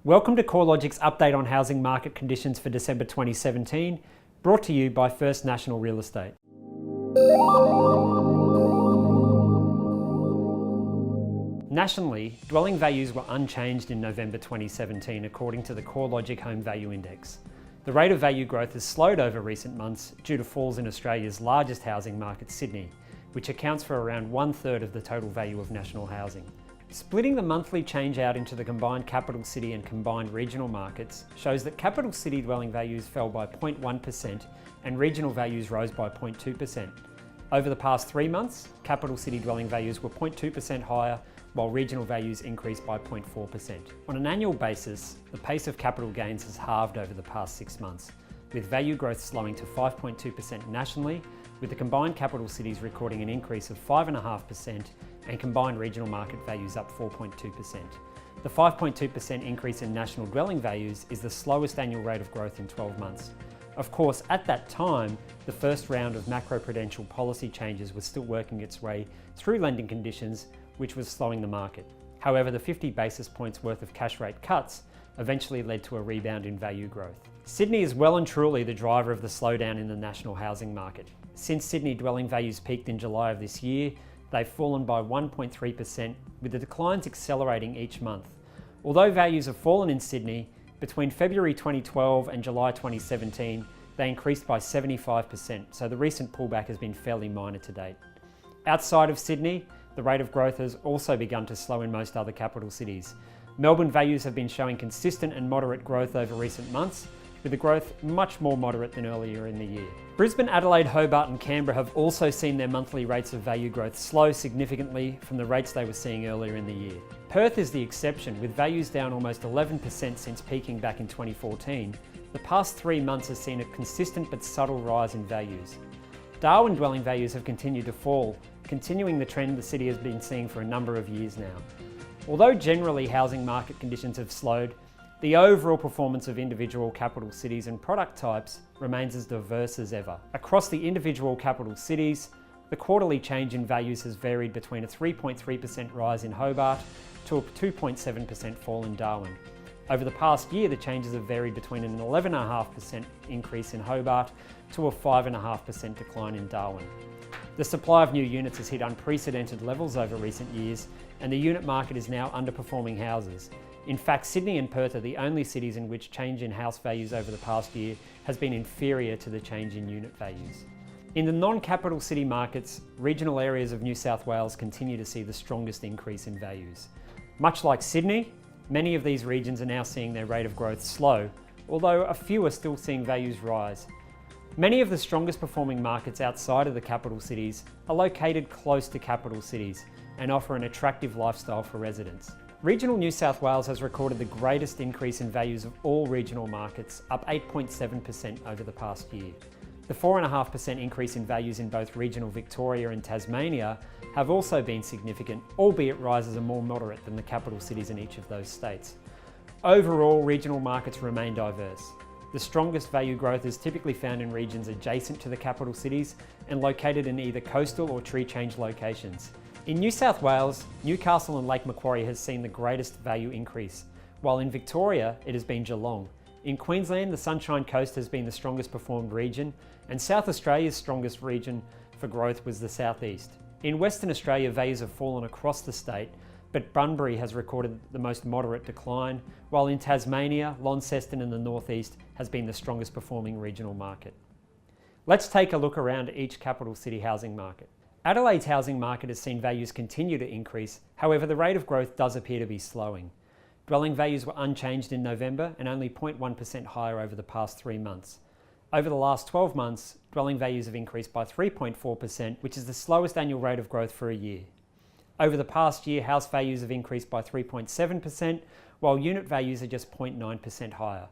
Welcome to Corelogic's update on housing market conditions for December 2017, brought to you by First National Real Estate. Nationally, dwelling values were unchanged in November 2017 according to the Corelogic Home Value Index. The rate of value growth has slowed over recent months due to falls in Australia's largest housing market, Sydney, which accounts for around 1/3 of the total value of national housing. Splitting the monthly change out into the combined capital city and combined regional markets shows that capital city dwelling values fell by 0.1% and regional values rose by 0.2%. Over the past 3 months, capital city dwelling values were 0.2% higher, while regional values increased by 0.4%. On an annual basis, the pace of capital gains has halved over the past 6 months, with value growth slowing to 5.2% nationally, with the combined capital cities recording an increase of 5.5% and combined regional market values up 4.2%. The 5.2% increase in national dwelling values is the slowest annual rate of growth in 12 months. Of course, at that time, the first round of macro-prudential policy changes was still working its way through lending conditions, which was slowing the market. However, the 50 basis points worth of cash rate cuts eventually led to a rebound in value growth. Sydney is well and truly the driver of the slowdown in the national housing market. Since Sydney dwelling values peaked in July of this year, they've fallen by 1.3%, with the declines accelerating each month. Although values have fallen in Sydney, between February 2012 and July 2017, they increased by 75%, so the recent pullback has been fairly minor to date. Outside of Sydney, the rate of growth has also begun to slow in most other capital cities. Melbourne values have been showing consistent and moderate growth over recent months, with the growth much more moderate than earlier in the year. Brisbane, Adelaide, Hobart and Canberra have also seen their monthly rates of value growth slow significantly from the rates they were seeing earlier in the year. Perth is the exception, with values down almost 11% since peaking back in 2014. The past 3 months has seen a consistent but subtle rise in values. Darwin dwelling values have continued to fall, continuing the trend the city has been seeing for a number of years now. Although generally housing market conditions have slowed, the overall performance of individual capital cities and product types remains as diverse as ever. Across the individual capital cities, the quarterly change in values has varied between a 3.3% rise in Hobart to a 2.7% fall in Darwin. Over the past year, the changes have varied between an 11.5% increase in Hobart to a 5.5% decline in Darwin. The supply of new units has hit unprecedented levels over recent years, and the unit market is now underperforming houses. In fact, Sydney and Perth are the only cities in which change in house values over the past year has been inferior to the change in unit values. In the non-capital city markets, regional areas of New South Wales continue to see the strongest increase in values. Much like Sydney, many of these regions are now seeing their rate of growth slow, although a few are still seeing values rise. Many of the strongest performing markets outside of the capital cities are located close to capital cities and offer an attractive lifestyle for residents. Regional New South Wales has recorded the greatest increase in values of all regional markets, up 8.7% over the past year. The 4.5% increase in values in both regional Victoria and Tasmania have also been significant, albeit rises are more moderate than the capital cities in each of those states. Overall, regional markets remain diverse. The strongest value growth is typically found in regions adjacent to the capital cities and located in either coastal or tree change locations. In New South Wales, Newcastle and Lake Macquarie has seen the greatest value increase, while in Victoria it has been Geelong. In Queensland, the Sunshine Coast has been the strongest performed region, and South Australia's strongest region for growth was the Southeast. In Western Australia, values have fallen across the state, but Bunbury has recorded the most moderate decline, while in Tasmania, Launceston and the Northeast has been the strongest performing regional market. Let's take a look around each capital city housing market. Adelaide's housing market has seen values continue to increase, however the rate of growth does appear to be slowing. Dwelling values were unchanged in November and only 0.1% higher over the past 3 months. Over the last 12 months, dwelling values have increased by 3.4%, which is the slowest annual rate of growth for a year. Over the past year, house values have increased by 3.7%, while unit values are just 0.9% higher.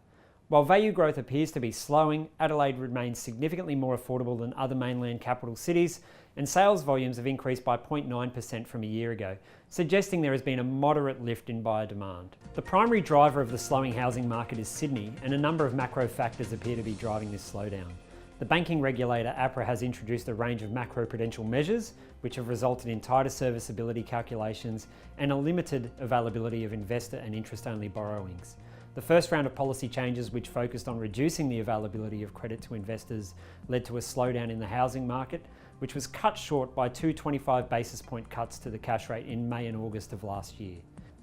While value growth appears to be slowing, Adelaide remains significantly more affordable than other mainland capital cities, and sales volumes have increased by 0.9% from a year ago, suggesting there has been a moderate lift in buyer demand. The primary driver of the slowing housing market is Sydney, and a number of macro factors appear to be driving this slowdown. The banking regulator APRA has introduced a range of macro-prudential measures which have resulted in tighter serviceability calculations and a limited availability of investor and interest-only borrowings. The first round of policy changes, which focused on reducing the availability of credit to investors, led to a slowdown in the housing market, which was cut short by 2 25 basis point cuts to the cash rate in May and August of last year.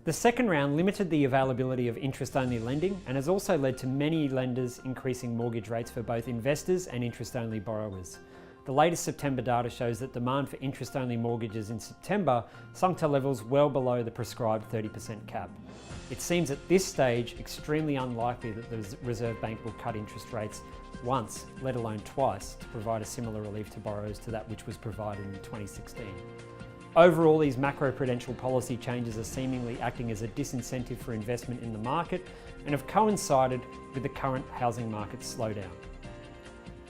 The second round limited the availability of interest-only lending and has also led to many lenders increasing mortgage rates for both investors and interest-only borrowers. The latest September data shows that demand for interest-only mortgages in September sunk to levels well below the prescribed 30% cap. It seems at this stage extremely unlikely that the Reserve Bank will cut interest rates once, let alone twice, to provide a similar relief to borrowers to that which was provided in 2016. Overall, these macroprudential policy changes are seemingly acting as a disincentive for investment in the market and have coincided with the current housing market slowdown.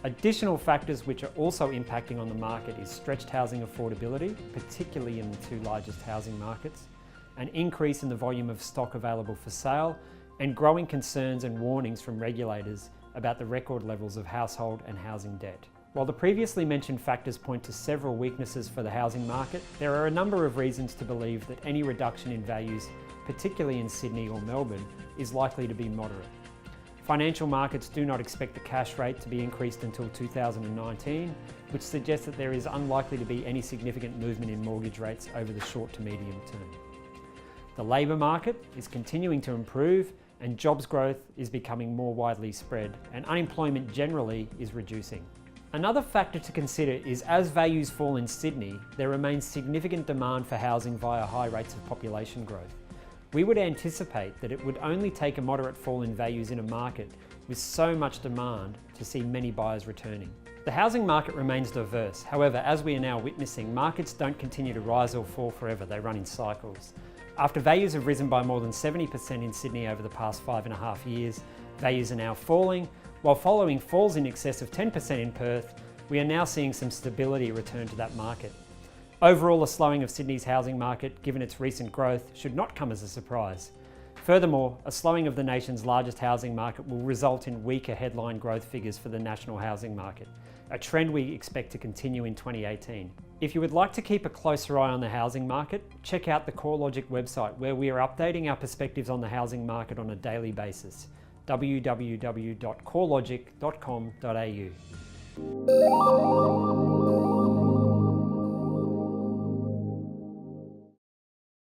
Additional factors which are also impacting on the market is stretched housing affordability, particularly in the two largest housing markets, an increase in the volume of stock available for sale, and growing concerns and warnings from regulators about the record levels of household and housing debt. While the previously mentioned factors point to several weaknesses for the housing market, there are a number of reasons to believe that any reduction in values, particularly in Sydney or Melbourne, is likely to be moderate. Financial markets do not expect the cash rate to be increased until 2019, which suggests that there is unlikely to be any significant movement in mortgage rates over the short to medium term. The labour market is continuing to improve and jobs growth is becoming more widely spread, and unemployment generally is reducing. Another factor to consider is as values fall in Sydney, there remains significant demand for housing via high rates of population growth. We would anticipate that it would only take a moderate fall in values in a market with so much demand to see many buyers returning. The housing market remains diverse. However, as we are now witnessing, markets don't continue to rise or fall forever, they run in cycles. After values have risen by more than 70% in Sydney over the past 5.5 years, values are now falling, while following falls in excess of 10% in Perth, we are now seeing some stability return to that market. Overall, a slowing of Sydney's housing market, given its recent growth, should not come as a surprise. Furthermore, a slowing of the nation's largest housing market will result in weaker headline growth figures for the national housing market, a trend we expect to continue in 2018. If you would like to keep a closer eye on the housing market, check out the Corelogic website, where we are updating our perspectives on the housing market on a daily basis. www.corelogic.com.au